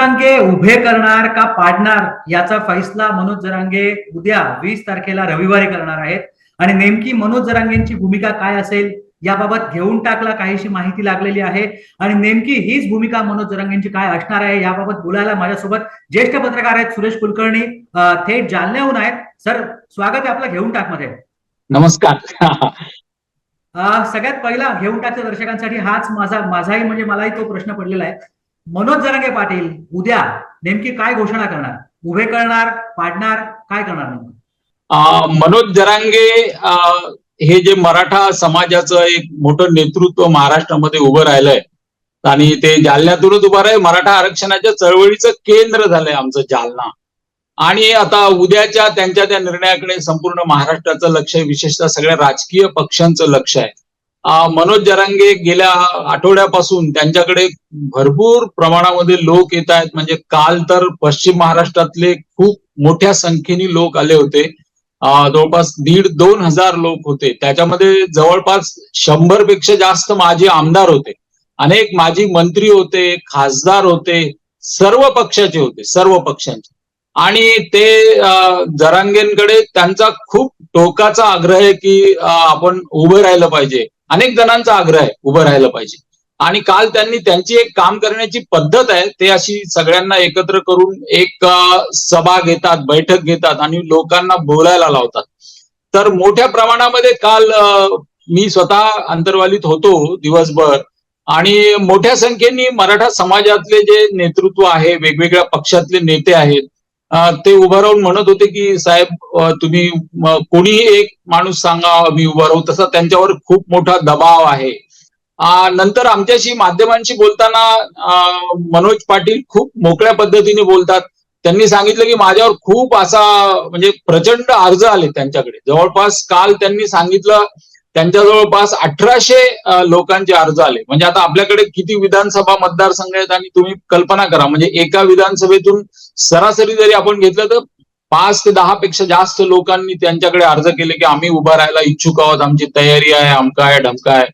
जरांगे उभे करणार का पाडणार याचा फैसला मनोज जरांगे उद्या 20 तारखेला रविवारी करणार आहेत. आणि नेमकी मनोज जरांगेंची भूमिका काय असेल याबाबत घेऊन टाकला काहीशी माहिती लागलेली आहे. आणि नेमकी हीच भूमिका मनोज जरांगेंची काय असणार आहे याबाबत बोलायला माझ्यासोबत ज्येष्ठ पत्रकार आहेत सुरेश कुलकर्णी, थेट जालन्याहून आहेत. सर, स्वागत आहे आपलं घेऊन टाक मध्ये. नमस्कार. सगळ्यात पहिला घेऊन टाकच्या दर्शकांसाठी हाच माझाही म्हणजे मलाही तो प्रश्न पडलेला आहे. मनोज जरांगे पाटील उद्या नेमकी काय घोषणा करणार? उभे करणार, पाडणार, काय करणार नेमकं? मनोज जरांगे हे जे मराठा समाजाचं एक मोठं नेतृत्व महाराष्ट्रामध्ये उभं राहिलंय आणि ते जालन्यातूनच उभं राहील. मराठा आरक्षणाच्या चळवळीचं केंद्र झालंय आमचं जालना. आणि आता उद्याच्या त्यांच्या त्या निर्णयाकडे संपूर्ण महाराष्ट्राचं लक्ष आहे, विशेषतः सगळ्या राजकीय पक्षांचं लक्ष आहे. मनोज जरांगे गेल्या आठवड्यापासून त्यांच्याकडे भरपूर प्रमाणामध्ये लोक येत आहेत. म्हणजे काल तर पश्चिम महाराष्ट्रातले खूप मोठ्या संख्येने लोक आले होते. जवळपास 1,500-2,000 लोक होते. त्याच्यामध्ये जवळपास 100 पेक्षा जास्त माजी आमदार होते, अनेक माजी मंत्री होते, खासदार होते, सर्व पक्षाचे होते, सर्व पक्षांचे. आणि ते जरांगेंकडे त्यांचा खूप टोकाचा आग्रह आहे की आपण उभं राहिलं पाहिजे. अनेक जणांचा आग्रह आहे उभं राहिलं पाहिजे. आणि काल त्यांनी त्यांची एक काम करण्याची पद्धत आहे, ते अशी सगळ्यांना एकत्र करून एक सभा घेतात, बैठक घेतात आणि लोकांना बोलायला लावतात. तर मोठ्या प्रमाणामध्ये काल मी स्वतः अंतरवालीत होतो दिवसभर आणि मोठ्या संख्येने मराठा समाजातले जे नेतृत्व आहे, वेगवेगळ्या पक्षातले नेते आहेत, ते उभं राहून म्हणत होते की साहेब तुम्ही कोणीही एक माणूस सांगा मी उभं राहू. तसा त्यांच्यावर खूप मोठा दबाव आहे. नंतर आमच्याशी माध्यमांशी बोलताना मनोज पाटील खूप मोकळ्या पद्धतीने बोलतात. त्यांनी सांगितलं की माझ्यावर खूप असा म्हणजे प्रचंड अर्ज आले त्यांच्याकडे. जवळपास काल त्यांनी सांगितलं त्यांच्या जवळपास 1800 लोकांचे अर्ज आले. म्हणजे आता आपल्याकडे किती विधानसभा मतदारसंघ आहेत आणि तुम्ही कल्पना करा, म्हणजे एका विधानसभेतून सरासरी जरी आपण घेतलं तर 5 ते 10 पेक्षा जास्त लोकांनी त्यांच्याकडे अर्ज केले की आम्ही उभा राहायला इच्छुक आहोत, आमची तयारी आहे, अमका आहे, ढमका आहे.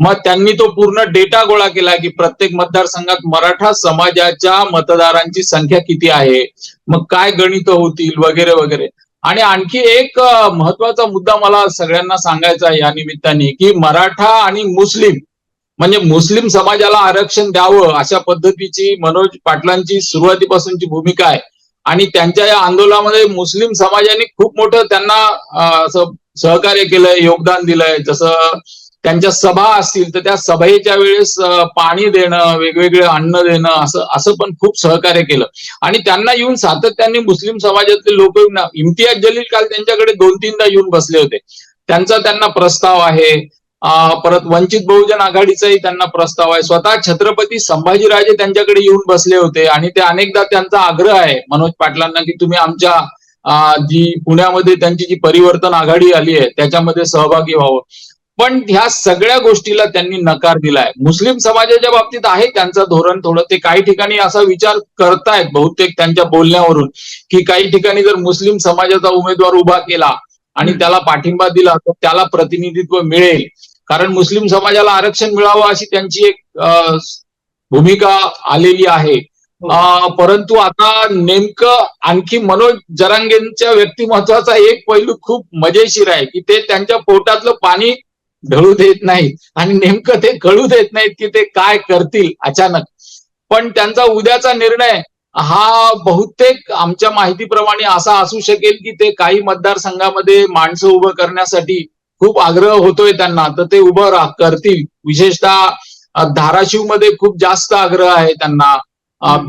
मग त्यांनी तो पूर्ण डेटा गोळा केला की प्रत्येक मतदारसंघात मराठा समाजाच्या मतदारांची संख्या किती आहे, मग काय गणित होतील वगैरे वगैरे. आणि आणखी एक महत्वाचा मुद्दा मला सगळ्यांना सांगायचा आहे या निमित्ताने की मराठा आणि मुस्लिम म्हणजे मुस्लिम समाजाला आरक्षण द्यावं अशा पद्धतीची मनोज पाटलांची सुरुवातीपासूनची भूमिका आहे. आणि त्यांच्या या आंदोलनामध्ये मुस्लिम समाजाने खूप मोठं त्यांना असं सहकार्य केलंय, योगदान दिलंय. जसं त्यांच्या सभा असतील तर त्या सभेच्या वेळेस पाणी देणं, वेगवेगळे अन्न देणं, असं पण खूप सहकार्य केलं. आणि त्यांना येऊन सातत्याने मुस्लिम समाजातले लोक येऊन, इम्तियाज जलील काल त्यांच्याकडे 2-3दा येऊन बसले होते. त्यांना प्रस्ताव आहे. परत वंचित बहुजन आघाडीचाही त्यांना प्रस्ताव आहे. स्वतः छत्रपती संभाजीराजे त्यांच्याकडे येऊन बसले होते. आणि ते अनेकदा त्यांचा आग्रह आहे मनोज पाटलांना की तुम्ही आमच्या जी पुण्यामध्ये त्यांची जी परिवर्तन आघाडी आली आहे त्याच्यामध्ये सहभागी व्हावं. पण ह्या सगळ्या गोष्टीला त्यांनी नकार दिलाय. मुस्लिम समाजाच्या बाबतीत आहे त्यांचं धोरण थोडं, ते काही ठिकाणी असा विचार करतायत बहुतेक त्यांच्या बोलण्यावरून की काही ठिकाणी जर मुस्लिम समाजाचा उमेदवार उभा केला आणि त्याला पाठिंबा दिला तर त्याला प्रतिनिधित्व मिळेल, कारण मुस्लिम समाजाला आरक्षण मिळावं अशी त्यांची एक भूमिका आलेली आहे. परंतु आता नेमकं आणखी मनोज जरांगेंच्या व्यक्तिमत्वाचा एक पैलू खूप मजेशीर आहे की ते त्यांच्या पोटातलं पाणी ढळू देत नाहीत आणि नेमकं ते कळू देत नाहीत की ते काय करतील अचानक. पण त्यांचा उद्याचा निर्णय हा बहुतेक आमच्या माहितीप्रमाणे असा असू शकेल की ते काही मतदारसंघामध्ये माणसं उभं करण्यासाठी खूप आग्रह होतोय त्यांना, तर ते उभं करतील. विशेषतः धाराशिव मध्ये खूप जास्त आग्रह आहे त्यांना,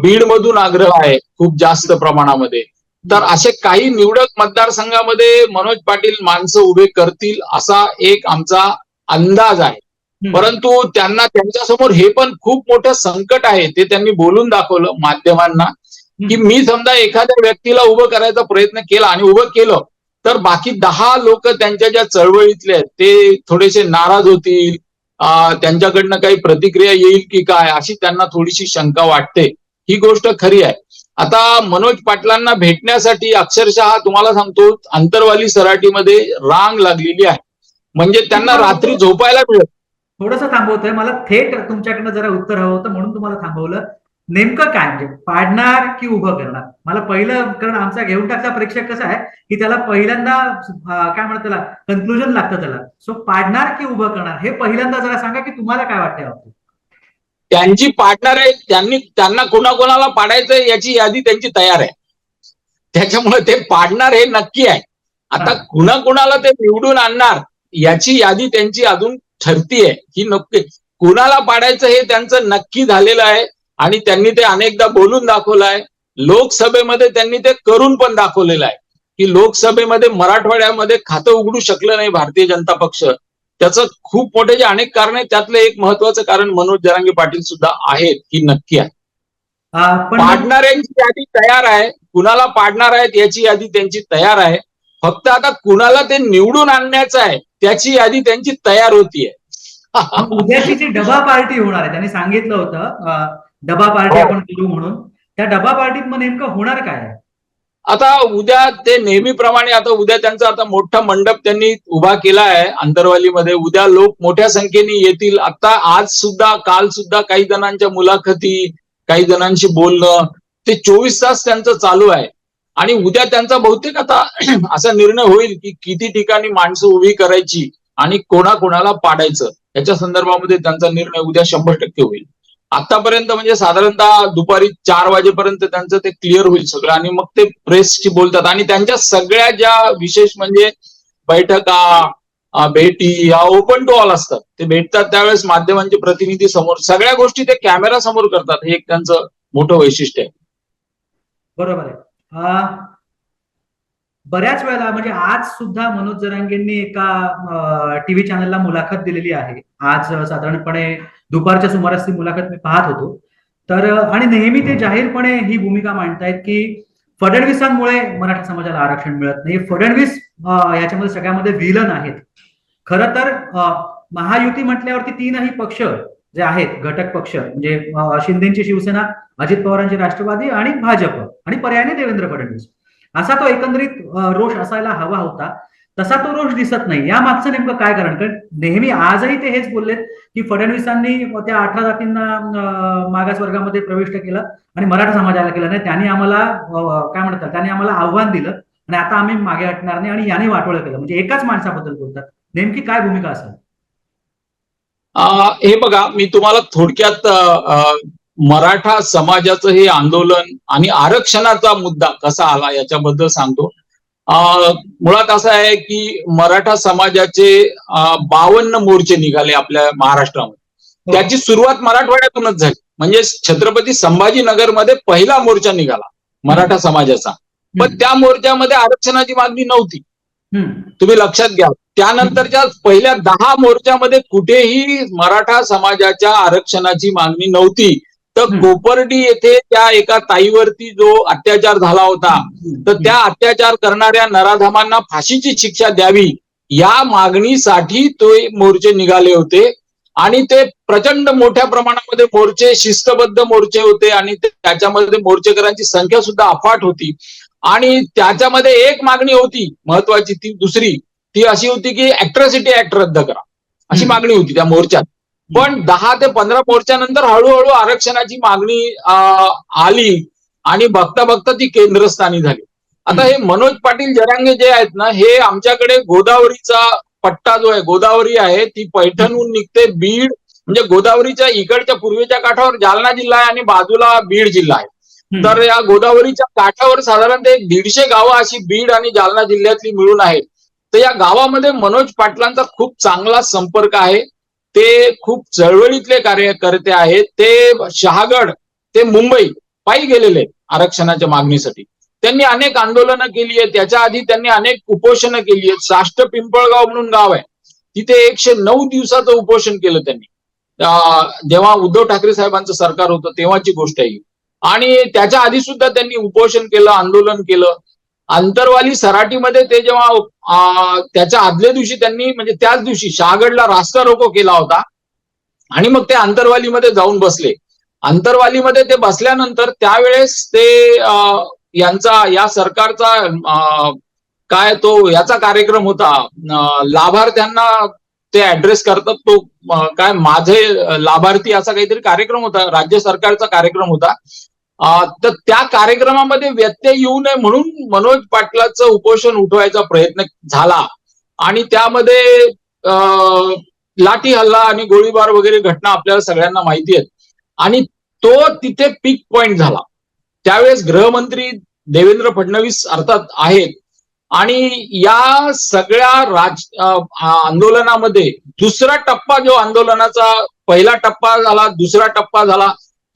बीड मधून आग्रह आहे खूप जास्त प्रमाणामध्ये. तर असे काही निवडक मतदारसंघामध्ये मनोज पाटील माणसं उभे करतील असा एक आमचा अंदाज आहे. परंतु त्यांना त्यांच्यासमोर हे पण खूप मोठं संकट आहे. ते त्यांनी बोलून दाखवलं माध्यमांना की मी समजा एखाद्या व्यक्तीला उभं करायचा प्रयत्न केला आणि उभं केलं तर बाकी 10 लोक त्यांच्या ज्या चळवळीतले आहेत ते थोडेसे नाराज होतील, त्यांच्याकडनं काही प्रतिक्रिया येईल की काय अशी त्यांना थोडीशी शंका वाटते. ही गोष्ट खरी आहे. आता मनोज पाटलांना भेटण्यासाठी अक्षरशः तुम्हाला सांगतो अंतरवाली सराटीमध्ये रांग लागलेली आहे. म्हणजे त्यांना रात्री झोपायला मिळत. थोडंसं थांबवतोय, मला थेट तुमच्याकडनं जरा उत्तर हवं होतं म्हणून तुम्हाला थांबवलं. नेमकं काय म्हणजे पाडणार की उभं करणार? मला पहिलं, कारण आमचा घेऊन टाकता प्रेक्षक कसा आहे की त्याला पहिल्यांदा काय म्हणतात त्याला कन्क्लुजन लागतं त्याला. सो पाडणार की उभं करणार हे पहिल्यांदा जरा सांगा की तुम्हाला काय वाटतं याबाबतीत. त्यांची पार्टनर आहे, त्यांना कोणाकोणाला पाडायचं याची यादी त्यांची तयार आहे. त्याच्यामुळे ते पाडणार हे नक्की आहे. आता हा. कुणाकुणाला ते निवडून आणणार याची यादी त्यांची अजून ठरतीये ही नक्की. कुणाला पाडायचं हे त्यांचं नक्की झालेलं आहे आणि त्यांनी ते अनेकदा बोलून दाखवलं आहे. लोकसभेमध्ये त्यांनी ते करून पण दाखवलेलं आहे की लोकसभेमध्ये मराठवाड्यामध्ये खातं उघडू शकलं नाही भारतीय जनता पक्ष. त्याचं खूप मोठे जे अनेक कारण आहेत त्यातलं एक महत्वाचं कारण मनोज जरांगे पाटील सुद्धा आहेत ही नक्की आहे. पण मग पाडणाऱ्यांची यादी तयार आहे, कुणाला पाडणार आहेत याची यादी त्यांची तयार आहे. फक्त आता कुणाला ते निवडून आणण्याचं आहे त्याची यादी त्यांची तयार होतीये. मग उद्याची जी डबा पार्टी होणार आहे त्यांनी सांगितलं होतं डबा पार्टी आपण करू म्हणून, त्या डबा पार्टीत मग नेमकं होणार काय आहे? आता उद्या ते नेहमीप्रमाणे आता उद्या त्यांचा आता मोठा मंडप त्यांनी उभा केला आहे अंतरवालीमध्ये. उद्या लोक मोठ्या संख्येने येतील. आता आज सुद्धा काल सुद्धा काही जणांच्या मुलाखती, काही जणांशी बोलणं, ते 24 तास त्यांचं चालू आहे. आणि उद्या त्यांचा बहुतेक आता असा निर्णय होईल की किती ठिकाणी माणसं उभी करायची आणि कोणाकोणाला पाडायचं याच्या संदर्भामध्ये त्यांचा निर्णय उद्या 100% होईल. आतापर्यंत म्हणजे साधारणतः दुपारी 4 वाजेपर्यंत त्यांचं ते क्लिअर होईल सगळं आणि मग ते प्रेसशी बोलतात आणि त्यांच्या सगळ्या ज्या विशेष म्हणजे बैठका, भेटी या ओपन टू ऑल असतात. ते भेटतात त्यावेळेस माध्यमांचे प्रतिनिधी समोर सगळ्या गोष्टी ते कॅमेरा समोर करतात. हे एक त्यांचं मोठं वैशिष्ट्य आहे. बरोबर आहे. बऱ्याच वेळेला म्हणजे आज सुद्धा मनोज जरांगेंनी एका टीव्ही चॅनलला मुलाखत दिलेली आहे. आज साधारणपणे दुपारच्या सुमारास ती मुलाखत मी पाहत होतो. तर आणि नेहमी ते जाहीरपणे ही भूमिका मांडतायत की फडणवीसांमुळे मराठा समाजाला आरक्षण मिळत नाही. फडणवीस याच्यामध्ये सगळ्यामध्ये विलन आहेत. खरं तर महायुती म्हटल्यावरती तीनही पक्ष जे आहेत घटक पक्ष म्हणजे शिंदेची शिवसेना, अजित पवारांची राष्ट्रवादी आणि भाजप आणि पर्यायाने देवेंद्र फडणवीस, असा तो एकंदरीत रोष असायला हवा होता. तसा तो रोष दिसत नाही. या मागचं नेमकं काय कारण? कारण नेहमी आजही ते हेच बोललेत की फडणवीसांनी त्या 18 जातींना मागास वर्गामध्ये प्रविष्ट केलं आणि मराठा समाजाला केलं नाही. त्यांनी आम्हाला काय म्हणतात, त्यांनी आम्हाला आव्हान दिलं आणि आता आम्ही मागे हटणार नाही आणि याने वाटोळं केलं. म्हणजे एकाच माणसाबद्दल बोलतात. नेमकी काय भूमिका असेल? हे बघा, मी तुम्हाला थोडक्यात मराठा समाजाचं हे आंदोलन आणि आरक्षणाचा मुद्दा कसा आला याच्याबद्दल सांगतो. मुळात असं आहे की मराठा समाजाचे 52 मोर्चे निघाले आपल्या महाराष्ट्रामध्ये. त्याची सुरुवात मराठवाड्यातूनच झाली. म्हणजे छत्रपती संभाजीनगरमध्ये पहिला मोर्चा निघाला मराठा समाजाचा. पण त्या मोर्चामध्ये आरक्षणाची मागणी नव्हती, तुम्ही लक्षात घ्या. त्यानंतरच्या पहिल्या 10 मोर्चामध्ये कुठेही मराठा समाजाच्या आरक्षणाची मागणी नव्हती. तर कोपर्डी येथे त्या एका ताईवरती जो अत्याचार झाला होता, तर त्या अत्याचार करणाऱ्या नराधमांना फाशीची शिक्षा द्यावी या मागणीसाठी तो मोर्चे निघाले होते. आणि ते प्रचंड मोठ्या प्रमाणामध्ये मोर्चे, शिस्तबद्ध मोर्चे होते आणि त्याच्यामध्ये मोर्चेकरांची संख्या सुद्धा अफाट होती. आणि त्याच्यामध्ये एक मागणी होती महत्वाची, ती दुसरी, ती अशी होती की अॅट्रॉसिटी ऍक्ट रद्द करा, अशी मागणी होती त्या मोर्चात. पण 10 ते 15 मोर्चानंतर हळूहळू आरक्षणाची मागणी आली आणि बघता बघता ती केंद्रस्थानी झाली. आता हे मनोज पाटील जरांगे जे आहेत ना, हे आमच्याकडे गोदावरीचा पट्टा जो आहे, गोदावरी आहे ती पैठणहून निघते बीड, म्हणजे गोदावरीच्या इकडच्या पूर्वेच्या काठावर जालना जिल्हा आहे आणि बाजूला बीड जिल्हा आहे. तर या गोदावरीच्या काठावर साधारणतः 150 गावं अशी बीड आणि जालना जिल्ह्यातली मिळून आहेत. तर या गावामध्ये मनोज पाटलांचा खूप चांगला संपर्क आहे. ते खूप चळवळीतले कार्यकर्ते आहेत. ते शहागड ते मुंबई पायी गेलेले आरक्षणाच्या मागणीसाठी. त्यांनी अनेक आंदोलनं केली आहेत. त्याच्या आधी त्यांनी अनेक उपोषणं केली आहेत. साष्ट पिंपळगाव म्हणून गाव आहे, तिथे 109 दिवसाचं उपोषण केलं त्यांनी. जेव्हा उद्धव ठाकरे साहेबांचं सरकार होतं तेव्हाची गोष्ट आहे. आणि त्याच्या आधी सुद्धा त्यांनी उपोषण केलं, आंदोलन केलं. अंतरवाली सराटीमध्ये ते जेव्हा त्याच्या आदल्या दिवशी त्यांनी म्हणजे त्याच दिवशी शहागडला रास्ता रोको केला होता आणि मग ते अंतरवालीमध्ये जाऊन बसले. अंतरवालीमध्ये ते बसल्यानंतर त्यावेळेस ते या सरकारचा काय तो याचा कार्यक्रम होता, लाभार्थ्यांना ते ऍड्रेस करतात. तो काय माझे लाभार्थी असा काहीतरी कार्यक्रम होता, राज्य सरकारचा कार्यक्रम होता. तर त्या कार्यक्रमामध्ये व्यत्यय येऊ नये म्हणून मनोज पाटलाचं उपोषण उठवायचा प्रयत्न झाला आणि त्यामध्ये लाठी हल्ला आणि गोळीबार वगैरे घटना आपल्याला सगळ्यांना माहिती आहेत. आणि तो तिथे पीक पॉइंट झाला. त्यावेळेस गृहमंत्री देवेंद्र फडणवीस अर्थात आहेत आणि या सगळ्या आंदोलनामध्ये दुसरा टप्पा जो आंदोलनाचा पहिला टप्पा झाला, दुसरा टप्पा झाला,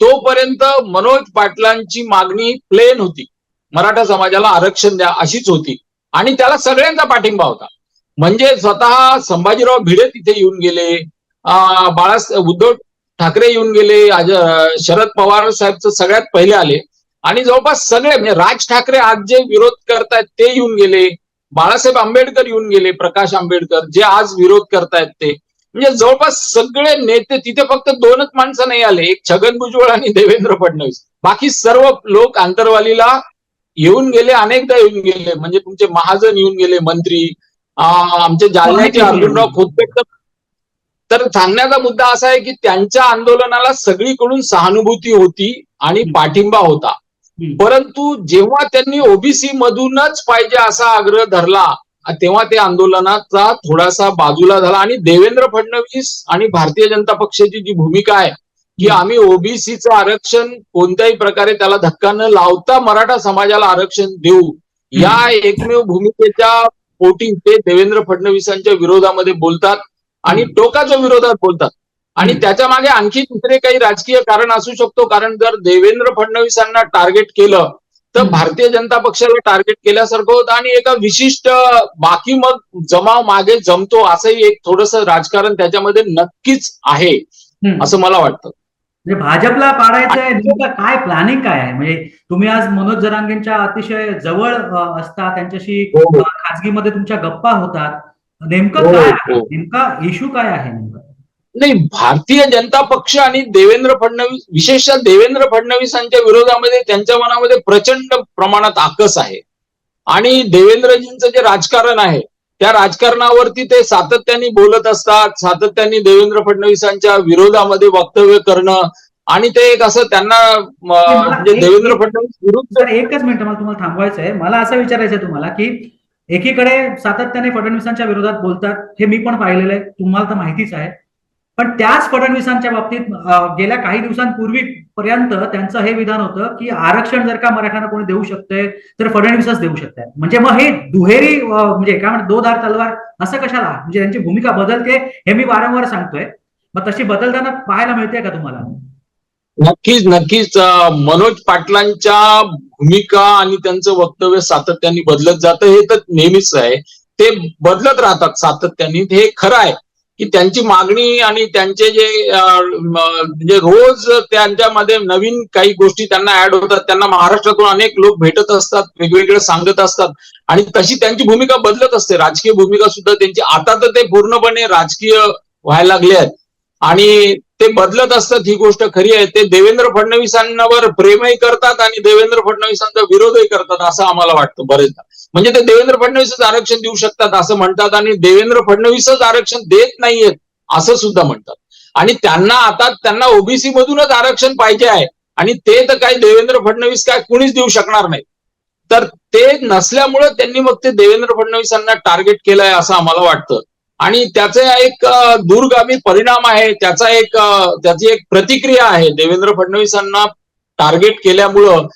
तोपर्यंत मनोज पाटलांची मागणी प्लेन होती. मराठा समाजाला आरक्षण द्या अशीच होती आणि त्याला सगळ्यांचा पाठिंबा होता. म्हणजे स्वतः संभाजीराव भिडे तिथे येऊन गेले, उद्धव ठाकरे येऊन गेले, शरद पवार साहेब सगळ्यात पहिले आले आणि जवळपास सगळे म्हणजे राज ठाकरे आज जे विरोध करतायत ते येऊन गेले, बाळासाहेब आंबेडकर येऊन गेले, प्रकाश आंबेडकर जे आज विरोध करतायत ते, म्हणजे जवळपास सगळे नेते तिथे. फक्त दोनच माणसं नाही आले, एक छगन भुजबळ आणि देवेंद्र फडणवीस. बाकी सर्व लोक आंतरवालीला येऊन गेले, अनेकदा येऊन गेले. म्हणजे तुमचे महाजन येऊन गेले, मंत्री, आमचे जालन्याचे अर्जुनराव खोतकर. तर सांगण्याचा मुद्दा असा आहे की त्यांच्या आंदोलनाला सगळीकडून सहानुभूती होती आणि पाठिंबा होता. परंतु जेव्हा त्यांनी ओबीसी मधूनच पाहिजे असा आग्रह धरला तेव्हा ते आंदोलनाचा थोडासा बाजूला झाला. आणि देवेंद्र फडणवीस आणि भारतीय जनता पक्षाची जी भूमिका आहे की आम्ही ओबीसीचं आरक्षण कोणत्याही प्रकारे त्याला धक्का न लावता मराठा समाजाला आरक्षण देऊ, या एकमेव भूमिकेच्या पोटी ते देवेंद्र फडणवीसांच्या विरोधामध्ये बोलतात आणि टोकाच्या विरोधात बोलतात. आणि त्याच्या मागे आणखी दुसरे काही राजकीय कारण असू शकतो. कारण जर देवेंद्र फडणवीसांना टार्गेट केलं तर भारतीय जनता पक्षाला टार्गेट केल्यासारखं होतं आणि एका विशिष्ट बाकी मग जमाव मागे जमतो असंही एक थोडंसं राजकारण त्याच्यामध्ये नक्कीच आहे असं मला वाटतं. म्हणजे भाजपला पाडायचंय, नेमकं काय प्लॅनिंग काय आहे? म्हणजे तुम्ही आज मनोज जरांगेंच्या अतिशय जवळ असता, त्यांच्याशी खाजगीमध्ये तुमच्या गप्पा होतात, नेमकं काय आहे? नेमका इश्यू काय आहे नेमका? नाही, भारतीय जनता पक्ष आणि देवेंद्र फडणवीस, विशेषतः देवेंद्र फडणवीसांच्या विरोधामध्ये त्यांच्या मनामध्ये प्रचंड प्रमाणात आकस आहे. आणि देवेंद्रजींचं जे राजकारण आहे त्या राजकारणावरती ते सातत्याने बोलत असतात, सातत्याने देवेंद्र फडणवीसांच्या विरोधामध्ये वक्तव्य करणं आणि ते एक असं त्यांना म्हणजे देवेंद्र फडणवीस विरुद्ध. एकच मिनिट मला तुम्हाला थांबवायचं आहे. मला असं विचारायचं आहे तुम्हाला की एकीकडे सातत्याने फडणवीसांच्या विरोधात बोलतात, हे मी पण पाहिलेलं आहे, तुम्हाला तर माहितीच आहे. पण त्याच फडणवीसांच्या बाबतीत गेल्या काही दिवसांपूर्वी पर्यंत त्यांचं हे विधान होतं की आरक्षण जर का मराठ्यांना कोणी देऊ शकतंय तर फडणवीसच देऊ शकतात. म्हणजे मग हे दुहेरी म्हणजे काय म्हणतात, दो धार तलवार असं कशाला? म्हणजे त्यांची भूमिका बदलते हे मी वारंवार सांगतोय. मग तशी बदलताना पाहायला मिळते का तुम्हाला? नक्कीच नक्कीच. मनोज पाटलांच्या भूमिका आणि त्यांचं वक्तव्य सातत्याने बदलत जातं हे तर नेहमीच आहे. ते बदलत राहतात सातत्याने, हे खरं आहे की त्यांची मागणी आणि त्यांचे जे म्हणजे रोज त्यांच्यामध्ये नवीन काही गोष्टी त्यांना ऍड होतात. त्यांना महाराष्ट्रातून अनेक लोक भेटत असतात, वेगवेगळे सांगत असतात आणि तशी त्यांची भूमिका बदलत असते. राजकीय भूमिका सुद्धा त्यांची, आता तर ते पूर्णपणे राजकीय व्हायला लागले आहेत आणि ते बदलत असतात, ही गोष्ट खरी आहे. ते देवेंद्र फडणवीसांवर प्रेमही करतात आणि देवेंद्र फडणवीसांचा विरोधही करतात असं आम्हाला वाटतं बरेचदा. म्हणजे ते देवेंद्र फडणवीसच आरक्षण देऊ शकतात असं म्हणतात आणि देवेंद्र फडणवीसच आरक्षण देत नाहीयेत असं सुद्धा म्हणतात. आणि त्यांना ओबीसी मधूनच आरक्षण पाहिजे आहे आणि ते तर काही देवेंद्र फडणवीस काय कुणीच देऊ शकणार नाही. तर ते नसल्यामुळे त्यांनी मग ते देवेंद्र फडणवीसांना टार्गेट केलंय असं आम्हाला वाटतं. आणि त्याचा एक दूरगामी परिणाम आहे, त्याची एक प्रतिक्रिया आहे. देवेंद्र फडणवीसांना टार्गेट केल्यामुळं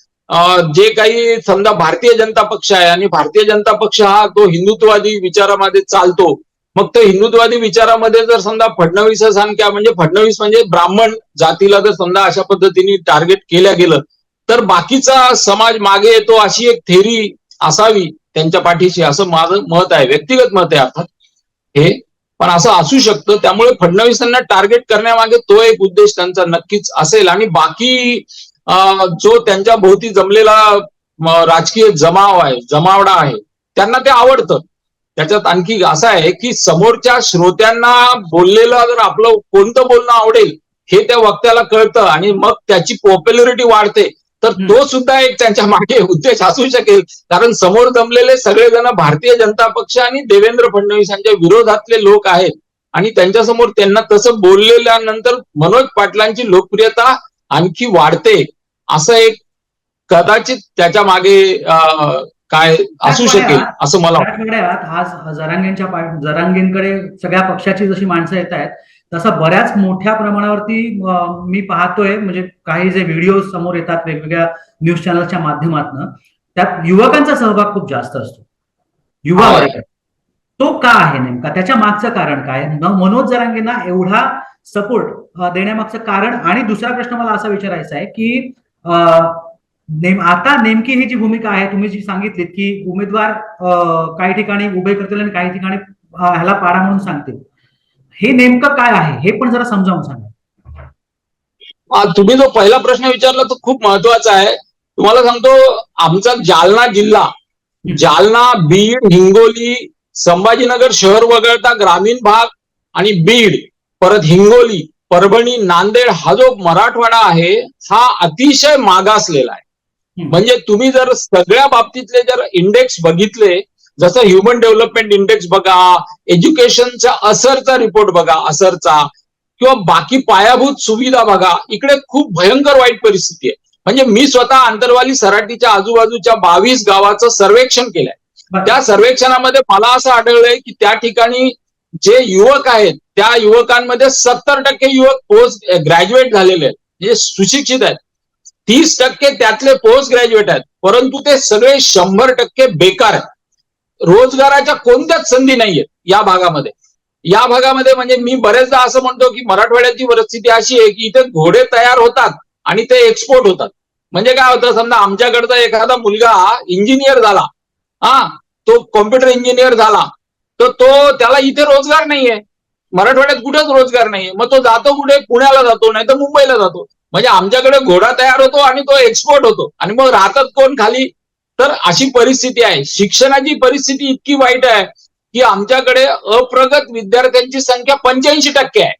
जे काही समजा भारतीय जनता पक्ष आहे आणि भारतीय जनता पक्ष हा तो हिंदुत्ववादी विचारामध्ये चालतो, मग तो हिंदुत्ववादी विचारामध्ये जर समजा फडणवीसांसारख्या म्हणजे फडणवीस म्हणजे ब्राह्मण जातीला जर समजा अशा पद्धतीने टार्गेट केल्या गेलं तर बाकीचा समाज मागे येतो अशी एक थेरी असावी त्यांच्या पाठीशी, असं माझं मत आहे, व्यक्तिगत मत आहे अर्थात हे, पण असं असू शकतं. त्यामुळे फडणवीसांना टार्गेट करण्यामागे तो एक उद्देश त्यांचा नक्कीच असेल. आणि बाकी जो त्यांच्या भोवती जमलेला राजकीय जमावडा आहे त्यांना ते आवडतं. त्याच्यात आणखी असं आहे की समोरच्या श्रोत्यांना बोललेलं जर आपलं कोणतं बोलणं आवडेल हे त्या वक्त्याला कळतं आणि मग त्याची पॉप्युलरिटी वाढते. तर तो सुद्धा एक त्यांच्या मागे उद्देश असू शकेल. कारण समोर जमलेले सगळेजण भारतीय जनता पक्ष आणि देवेंद्र फडणवीसांच्या विरोधातले लोक आहेत आणि त्यांच्यासमोर त्यांना तसं बोललेल्यानंतर मनोज पाटलांची लोकप्रियता आणखी वाढते, असं एक कदाचित त्याच्या मागे काय असू शकेल असं मला वाटतं. मराठवाड्यात आज जरांगेंकडे सगळ्या पक्षाची जशी माणसं येत आहेत तसं बऱ्याच मोठ्या प्रमाणावरती मी पाहतोय, म्हणजे काही जे व्हिडिओ समोर येतात वेगवेगळ्या न्यूज चॅनलच्या माध्यमातून, त्यात युवकांचा सहभाग खूप जास्त असतो, युवा वर्ग. तो का आहे नेमका, त्याच्या मागचं कारण काय, मनोज जरांगेंना एवढा सपोर्ट देण्यामागचं कारण? आणि दुसरा प्रश्न मला असा विचारायचा आहे की आता नेमकी ही जी भूमिका आहे तुम्ही जी सांगितलीत की उमेदवार काही ठिकाणी उभे करतील आणि काही ठिकाणी ह्याला पाडा म्हणून सांगतील, हे नेमकं काय आहे हे पण जरा समजावून सांगा. तुम्ही जो पहिला प्रश्न विचारला तो खूप महत्वाचा आहे. तुम्हाला सांगतो, आमचा जालना जिल्हा, जालना, बीड, हिंगोली, संभाजीनगर शहर वगळता ग्रामीण भाग आणि बीड, परत हिंगोली, परभणी, नांदेड हा जो मराठवाडा आहे हा अतिशय मागासलेला आहे. म्हणजे तुम्ही जर सगळ्या बाबतीतले जर इंडेक्स बघितले, जसं ह्युमन डेव्हलपमेंट इंडेक्स बघा, एज्युकेशनचा असरचा रिपोर्ट बघा, असरचा, किंवा बाकी पायाभूत सुविधा बघा, इकडे खूप भयंकर वाईट परिस्थिती आहे. म्हणजे मी स्वतः आंतरवाली सराटीच्या आजूबाजूच्या 22 गावाचं सर्वेक्षण केलंय. त्या सर्वेक्षणामध्ये मला असं आढळलंय की त्या ठिकाणी जे युवक आहेत त्या युवकांमध्ये 70% युवक पोस्ट ग्रॅज्युएट झालेले आहेत, म्हणजे सुशिक्षित आहेत. 30% त्यातले पोस्ट ग्रॅज्युएट आहेत, परंतु ते सगळे 100% बेकार आहेत. रोजगाराच्या कोणत्याच संधी नाहीयेत या भागामध्ये. या भागामध्ये म्हणजे मी बरेचदा असं म्हणतो की मराठवाड्याची परिस्थिती अशी आहे की इथे घोडे तयार होतात आणि ते एक्सपोर्ट होतात. म्हणजे काय होतं, समजा आमच्याकडचा एखादा मुलगा इंजिनियर झाला, तो कॉम्प्युटर इंजिनियर झाला, तर त्याला इथे रोजगार नाहीये, मराठवाड्यात कुठेच रोजगार नाहीये. मग तो जातो कुठे, पुण्याला जातो, नाही तर मुंबईला जातो. म्हणजे आमच्याकडे घोडा तयार होतो आणि तो एक्सपोर्ट होतो, आणि मग राहतात कोण खाली. तर अशी परिस्थिती आहे. शिक्षणाची परिस्थिती इतकी वाईट आहे की आमच्याकडे अप्रगत विद्यार्थ्यांची संख्या 85% आहे.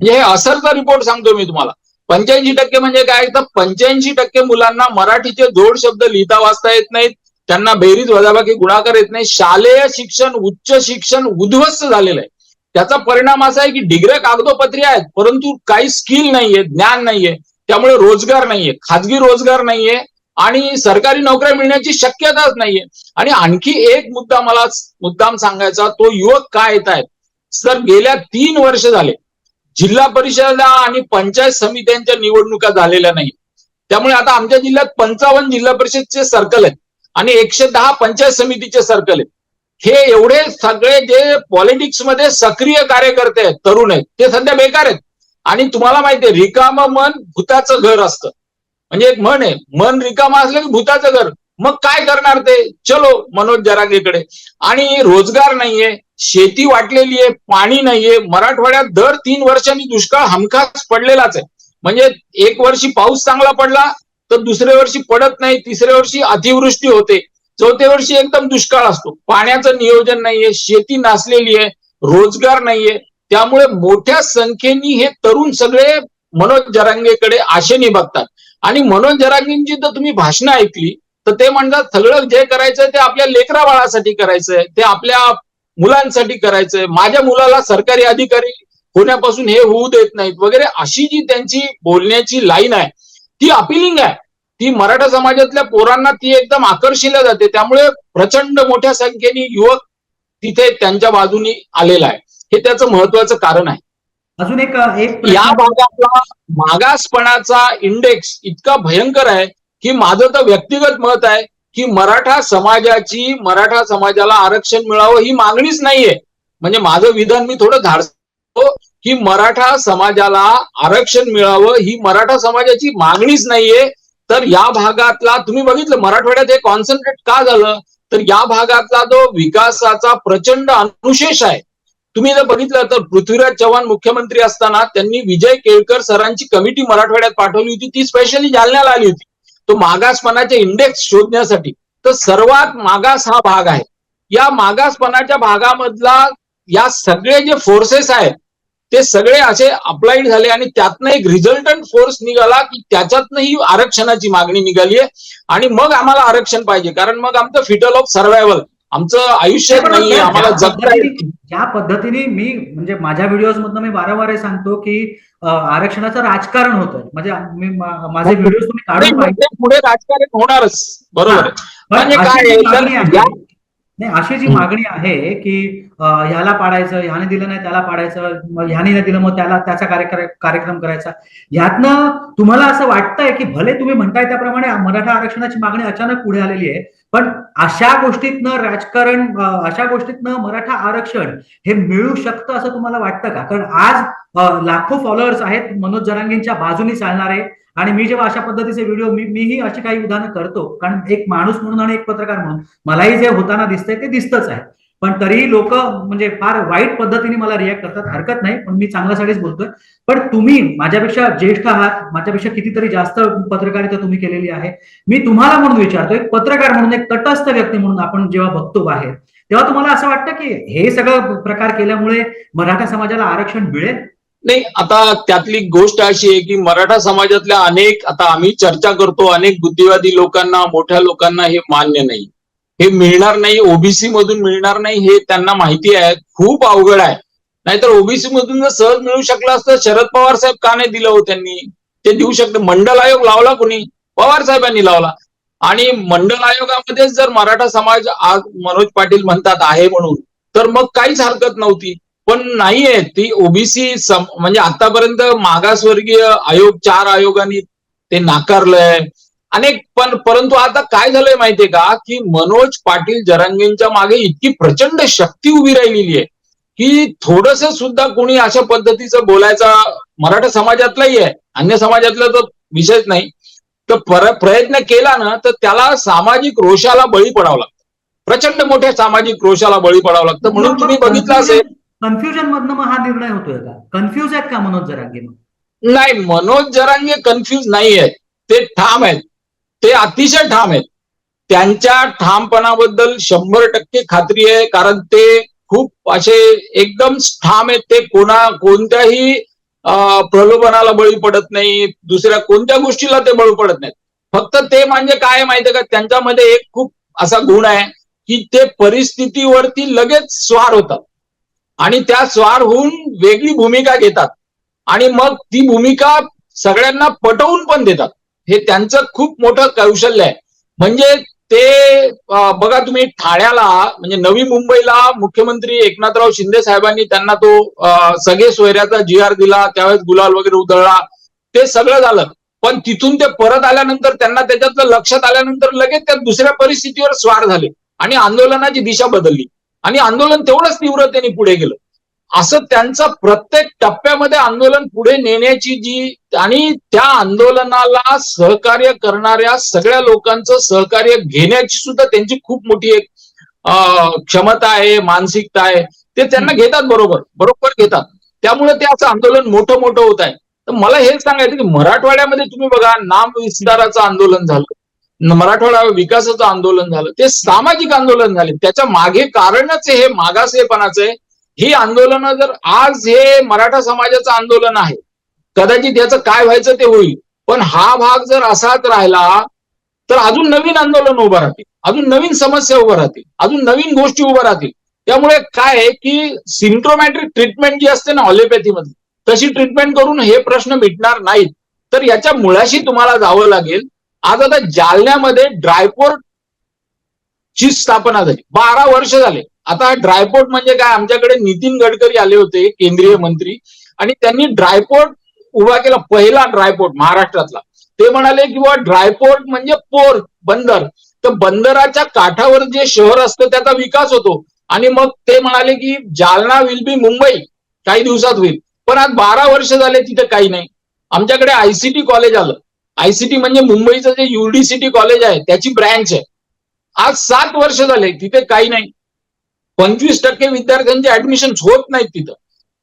म्हणजे हे असरचा रिपोर्ट सांगतो मी तुम्हाला. 85% म्हणजे काय, तर 85% मुलांना मराठीचे जोड शब्द लिहिता वाचता येत नाहीत, त्यांना बेरीज वजाबाकी गुणाकार येत नाही. शालेय शिक्षण, उच्च शिक्षण उद्ध्वस्त झालेलं आहे. त्याचा परिणाम असा आहे की डिग्र्या कागदोपत्री आहेत, परंतु काही स्किल नाहीये, ज्ञान नाहीये, त्यामुळे रोजगार नाहीये, खाजगी रोजगार नाहीये आणि सरकारी नोकऱ्या मिळण्याची शक्यताच नाहीये. आणि आणखी एक मुद्दा मला मुद्दाम सांगायचा, तो युवक काय येत आहेत. सर, गेल्या 3 वर्ष झाले जिल्हा परिषदा आणि पंचायत समित्यांच्या निवडणुका झालेल्या नाही. त्यामुळे आता आमच्या जिल्ह्यात 55 जिल्हा परिषदचे सर्कल आहेत आणि 110 पंचायत समितीचे सर्कल आहेत. हे एवढे सगळे जे पॉलिटिक्स मध्ये सक्रिय कार्यकर्ते आहेत, तरुण आहेत, ते सध्या बेकार आहेत. आणि तुम्हाला माहितीये, रिकामं मन भूताचं घर असतं. म्हणजे एक म्हण आहे, मन रिकामं असलं की भूताचं घर. मग काय करणार ते, चलो मनोज जरांगेकडे. आणि रोजगार नाहीये, शेती वाटलेली आहे, पाणी नाहीये. मराठवाड्यात दर 3 वर्षांनी दुष्काळ हमखास पडलेलाच आहे. म्हणजे एक वर्षी पाऊस चांगला पडला तर दुसऱ्या वर्षी पडत नाही, तिसऱ्या वर्षी अतिवृष्टी होते, चौथ्या वर्षी एकदम दुष्काळ असतो. पाण्याचं नियोजन नाहीये, शेती नासलेली आहे, रोजगार नाहीये. त्यामुळे मोठ्या संख्येने हे तरुण सगळे मनोज जरांगेकडे आशेने बघतात. आणि मनोज जरांगेंची तर तुम्ही भाषणं ऐकली तर ते म्हणतात सगळं जे करायचंय ते आपल्या लेकरा बाळासाठी करायचंय, ते आपल्या मुलांसाठी करायचंय, माझ्या मुलाला सरकारी अधिकारी होण्यापासून हे होऊ देत नाहीत वगैरे. अशी जी त्यांची बोलण्याची लाईन आहे ती अपिलिंग आहे. ती मराठा समाजातल्या पोरांना ती एकदम आकर्षिल्या जाते. त्यामुळे प्रचंड मोठ्या संख्येने युवक तिथे त्यांच्या बाजूनी आलेला आहे. हे त्याचं महत्वाचं कारण आहे. अजून एक या भागातला मागासपणाचा इंडेक्स इतका भयंकर आहे की माझं तर व्यक्तिगत मत आहे की मराठा समाजाला आरक्षण मिळावं ही मागणीच नाहीये. म्हणजे माझं विधान मी थोडं धाडतो की मराठा समाजाला आरक्षण मिळावं ही मराठा समाजाची मागणीच नाहीये. तर या भागातला तुम्ही बघितलं मराठवाड्यात हे कॉन्सन्ट्रेट का झालं, तर या भागातला जो विकासाचा प्रचंड अनुशेष आहे. तुम्ही जर बघितलं तर पृथ्वीराज चव्हाण मुख्यमंत्री असताना त्यांनी विजय केळकर सरांची कमिटी मराठवाड्यात पाठवली होती, ती स्पेशली जालन्याला आली होती तो मागासपणाचे इंडेक्स शोधण्यासाठी. तर सर्वात मागास हा भाग आहे. या मागासपणाच्या भागामधला या सगळे जे फोर्सेस आहेत ते सगळे असे अप्लाइड झाले आणि त्यातनं एक रिझल्टंट फोर्स निघाला की त्याच्यातनं ही आरक्षणाची मागणी निघाली आहे. आणि मग आम्हाला आरक्षण पाहिजे, कारण मग आमचं फिटल ऑफ सर्व्हायव्हल आमचं आयुष्य नाही, आम्हाला जगता येत. ज्या पद्धतीने मी म्हणजे माझ्या व्हिडिओज मधनं मी वारंवार हे सांगतो की आरक्षणाचं राजकारण होतं, म्हणजे माझे व्हिडिओ तुम्ही काढून पाहिजे, पुढे राजकारण होणारच, बरोबर आहे. म्हणजे काय नाही, अशी जी मागणी आहे की ह्याला पाडायचं, ह्याने दिलं नाही त्याला पाडायचं, ह्याने नाही दिलं मग त्याला त्याचा कार्यक्रम करायचा, ह्यातनं तुम्हाला असं वाटतंय की भले तुम्ही म्हणताय त्याप्रमाणे मराठा आरक्षणाची मागणी अचानक पुढे आलेली आहे, पण अशा गोष्टीतनं राजकारण, अशा गोष्टीतनं मराठा आरक्षण हे मिळू शकतं असं तुम्हाला वाटतं का? कारण आज लाखो फॉलोअर्स आहेत मनोज जरांगेंच्या बाजूने चालणारे, आणि मी जेव्हा अशा पद्धतीचे व्हिडिओ मीही अशी काही उदाहरणं करतो, कारण एक माणूस म्हणून आणि एक पत्रकार म्हणून मलाही जे होताना दिसतंय ते दिसतच आहे, पण तरीही लोक म्हणजे फार वाईट पद्धतीने मला रिॲक्ट करतात. हरकत नाही, पण मी चांगल्यासाठीच बोलतोय. पण तुम्ही माझ्यापेक्षा ज्येष्ठ आहात, माझ्यापेक्षा कितीतरी जास्त पत्रकारिता तुम्ही केलेली आहे. मी तुम्हाला म्हणून विचारतो, एक पत्रकार म्हणून, एक तटस्थ व्यक्ती म्हणून आपण जेव्हा बघतो बाहेर, तेव्हा तुम्हाला असं वाटतं की हे सगळं प्रकार केल्यामुळे मराठा समाजाला आरक्षण मिळेल? नाही, आता त्यातली गोष्ट अशी आहे की मराठा समाजातल्या अनेक, आता आम्ही चर्चा करतो, अनेक बुद्धिवादी लोकांना, मोठ्या लोकांना हे मान्य नाही, हे मिळणार नाही, ओबीसी मधून मिळणार नाही हे त्यांना माहिती आहे, खूप अवघड आहे. नाहीतर ओबीसी मधून जर सहज मिळू शकलं असतं, शरद पवार साहेब का नाही दिलं हो त्यांनी? ते देऊ शकते. मंडल आयोग लावला कोणी? पवार साहेबांनी लावला. आणि मंडल आयोगामध्ये जर मराठा समाज आज मनोज पाटील म्हणतात आहे म्हणून, तर मग काहीच हरकत नव्हती. पण नाहीये, ती ओबीसी म्हणजे आतापर्यंत मागासवर्गीय आयोग 4 आयोगांनी ते नाकारलंय अनेक. पण परंतु आता काय झालंय माहितीये का, की मनोज पाटील जरांगेंच्या मागे इतकी प्रचंड शक्ती उभी राहिलेली आहे की थोडस सुद्धा कोणी अशा पद्धतीचं बोलायचा, मराठा समाजातलाही आहे, अन्य समाजातला तर विषयच नाही, तर प्रयत्न केला ना तर त्याला सामाजिक रोषाला बळी पडावं लागतं, प्रचंड मोठ्या सामाजिक रोषाला बळी पडावं लागतं. म्हणून तुम्ही बघितलं असेल, कन्फ्युजन मधनं मग हा निर्णय होतोय का? कन्फ्युज आहेत का मनोज जरांगे? नाही, मनोज जरांगे कन्फ्युज नाही आहेत, ते ठाम आहेत, ते अतिशय ठाम आहेत. त्यांच्या ठामपणाबद्दल 100% खात्री आहे, कारण ते खूप असे एकदम ठाम आहेत. ते कोणत्याही प्रलोभनाला बळी पडत नाही, दुसऱ्या कोणत्या गोष्टीला ते बळी पडत नाहीत. फक्त ते म्हणजे काय माहितीये का, त्यांच्यामध्ये एक खूप असा गुण आहे की ते परिस्थितीवरती लगेच स्वार होतात आणि त्या स्वार होऊन वेगळी भूमिका घेतात आणि मग ती भूमिका सगळ्यांना पटवून पण देतात. हे त्यांचं खूप मोठं कौशल्य आहे. म्हणजे ते बघा तुम्ही, ठाण्याला म्हणजे नवी मुंबईला मुख्यमंत्री एकनाथराव शिंदे साहेबांनी त्यांना तो सगळे सोयऱ्याचा GR दिला, त्यावेळेस गुलाल वगैरे उधळला, ते सगळं झालं. पण तिथून ते परत आल्यानंतर त्यांना त्याच्यातलं लक्षात आल्यानंतर लगेच त्या दुसऱ्या परिस्थितीवर स्वार झाले आणि आंदोलनाची दिशा बदलली आणि आंदोलन तेवढंच तीव्रतेने पुढे गेलं. असं त्यांचं प्रत्येक टप्प्यामध्ये आंदोलन पुढे नेण्याची जी, आणि त्या आंदोलनाला सहकार्य करणाऱ्या सगळ्या लोकांचं सहकार्य घेण्याची सुद्धा त्यांची खूप मोठी एक क्षमता आहे, मानसिकता आहे. ते त्यांना घेतात, बरोबर घेतात. त्यामुळे ते असं आंदोलन मोठं होत आहे. तर मला हेच सांगायचं की मराठवाड्यामध्ये तुम्ही बघा, नाम विस्ताराचं आंदोलन झालं, मराठवाडा विकासाचं आंदोलन झालं, ते सामाजिक आंदोलन झाले. त्याच्या मागे कारणच हे मागासलेपणाचं आहे. ही आंदोलनं जर आज हे मराठा समाजाचं आंदोलन आहे, कदाचित याचं काय व्हायचं ते होईल, पण हा भाग जर असाच राहिला तर अजून नवीन आंदोलन उभं राहतील, अजून नवीन समस्या उभं राहतील, अजून नवीन गोष्टी उभं राहतील. त्यामुळे काय आहे की सिम्प्टोमॅटिक ट्रीटमेंट जी असते ना मध्ये, तशी ट्रीटमेंट करून हे प्रश्न मिटणार नाहीत. तर याच्या मुळाशी तुम्हाला जावं लागेल. आज आता जालन्यामध्ये ड्रायपोर्ट ची स्थापना झाली, 12 वर्ष झाले. आता ड्रायपोर्ट म्हणजे काय, आमच्याकडे नितीन गडकरी आले होते, केंद्रीय मंत्री, आणि त्यांनी ड्रायपोर्ट उभा केला, पहिला ड्रायपोर्ट महाराष्ट्रातला. ते म्हणाले की बाबा ड्रायपोर्ट म्हणजे पोर्ट, बंदर, तर बंदराच्या काठावर जे शहर असतं त्याचा विकास होतो. आणि मग ते म्हणाले की जालना विल बी मुंबई, काही दिवसात होईल. पण आज 12 वर्ष झाले तिथे काही नाही. आमच्याकडे ICT कॉलेज आलं, ICT म्हणजे मुंबईचं जे UDCT कॉलेज आहे त्याची ब्रँच आहे. आज 7 वर्ष झाले तिथे काही नाही. 25% विद्यार्थ्यांचे ऍडमिशन होत नाहीत तिथं.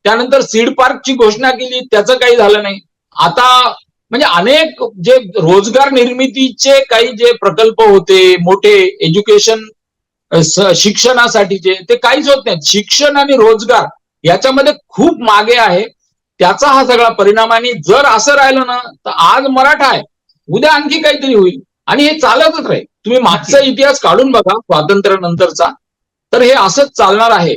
त्यानंतर सीड पार्कची घोषणा केली, त्याचं काही झालं नाही. आता म्हणजे अनेक जे रोजगार निर्मितीचे काही जे प्रकल्प होते मोठे, एज्युकेशन शिक्षणासाठीचे, ते काहीच होत नाहीत. शिक्षण आणि रोजगार याच्यामध्ये खूप मागे आहे. त्याचा हा सगळा परिणाम. आणि जर असं राहिलं ना तर आज मराठा आहे, उद्या आणखी काहीतरी होईल आणि हे चालतच राहील. तुम्ही मागचा इतिहास काढून बघा स्वातंत्र्यानंतरचा, तर हे असंच चालणार आहे.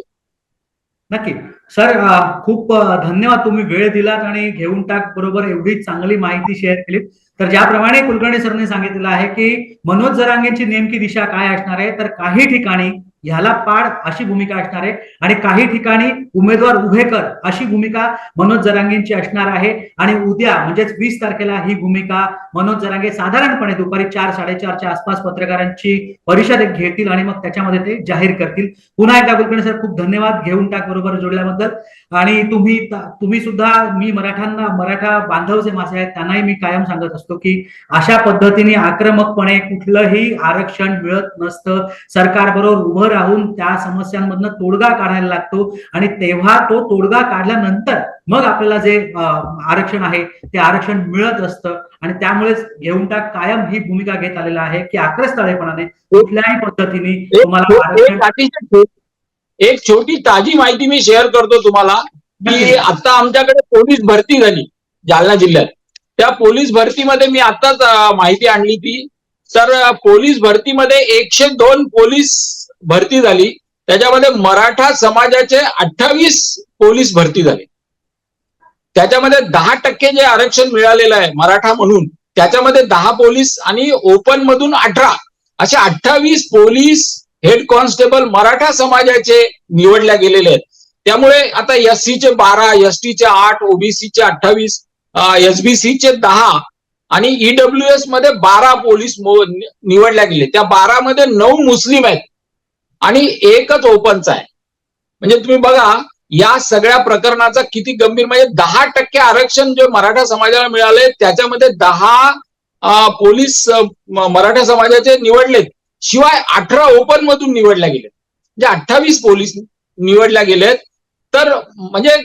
नक्की सर, खूप धन्यवाद. तुम्ही वेळ दिलात आणि घेऊन टाक बरोबर एवढी चांगली माहिती शेअर केलीत. तर ज्याप्रमाणे कुलकर्णी सरने सांगितलेलं आहे की मनोज जरांगेंची नेमकी दिशा काय असणार आहे, तर काही ठिकाणी ह्याला पाड अशी भूमिका असणार आहे आणि काही ठिकाणी उमेदवार उभे कर अशी भूमिका मनोज जरांगेंची असणार आहे. आणि उद्या म्हणजेच 20 तारखेला ही भूमिका मनोज जरांगे साधारणपणे दुपारी 4-4:30च्या आसपास पत्रकारांची परिषद घेतील आणि मग त्याच्यामध्ये ते जाहीर करतील. पुन्हा एकदा कुलकर्णी सर खूप धन्यवाद घेऊन टाक बरोबर जोडल्याबद्दल. आणि तुम्ही सुद्धा, मी मराठा बांधव जे माझे आहेत त्यांनाही मी कायम सांगत असतो की अशा पद्धतीने आक्रमकपणे कुठलंही आरक्षण मिळत नसतं. सरकार बरोबर उभं राहून त्या समस्यांमधनं तोडगा काढायला लागतो आणि तेव्हा तो तोडगा काढल्यानंतर मग आपल्याला जे आरक्षण आहे ते आरक्षण मिळत असतं. आणि त्यामुळेच घेऊन टाक कायम ही भूमिका घेत आलेला आहे की आक्रस्ताळेपणाने कुठल्याही पद्धतीने तुम्हाला आरक्षण. एक छोटी ताजी माहिती मी शेअर करतो तुम्हाला की आता आमच्याकडे पोलीस भरती झाली जालना जिल्ह्यात. त्या पोलीस भरतीमध्ये मी आताच माहिती आणली ती. तर पोलीस भरतीमध्ये 102 पोलीस भरती झाली. त्याच्यामध्ये मराठा समाजाचे 28 पोलीस भरती झाले. त्याच्यामध्ये 10% जे आरक्षण मिळालेलं आहे मराठा म्हणून, त्याच्यामध्ये 10 पोलीस आणि ओपन मधून 18 असे 28 पोलीस हेड कॉन्स्टेबल मराठा समाजाचे निवडल्या गेलेले आहेत. त्यामुळे आता एससीचे 12, एसटीचे 8, ओबीसीचे 28, एसबीसीचे 10 आणि ईडब्ल्यूएस मध्ये 12 पोलीस निवडल्या गेले. त्या 12 मध्ये 9 मुस्लिम आहेत आणि एकच ओपनचा आहे. म्हणजे तुम्ही बघा या सगळ्या प्रकरणाचा किती गंभीर, म्हणजे 10% आरक्षण जे मराठा समाजाला मिळाले त्याच्यामध्ये 10 पोलीस मराठा समाजाचे निवडलेत, शिवाय 18 ओपन मधून निवडल्या गेलेत, म्हणजे 28 पोलीस निवडल्या गेलेत. तर म्हणजे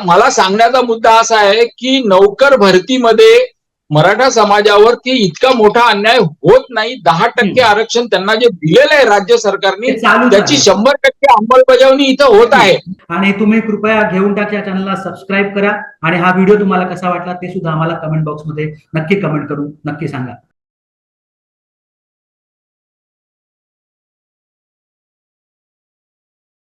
मला सांगण्याचा मुद्दा असा आहे की नौकर भरतीमध्ये मराठा समाजावरती इतका मोठा अन्याय होत नाही. 10% आरक्षण त्यांना जे दिलेलं आहे राज्य सरकारने त्याची 100% अंमलबजावणी इथं होत आहे. आणि तुम्ही कृपया घेऊन टाक या चॅनलला सबस्क्राईब करा आणि हा व्हिडिओ तुम्हाला कसा वाटला ते सुद्धा आम्हाला कमेंट बॉक्समध्ये नक्की कमेंट करून नक्की सांगा.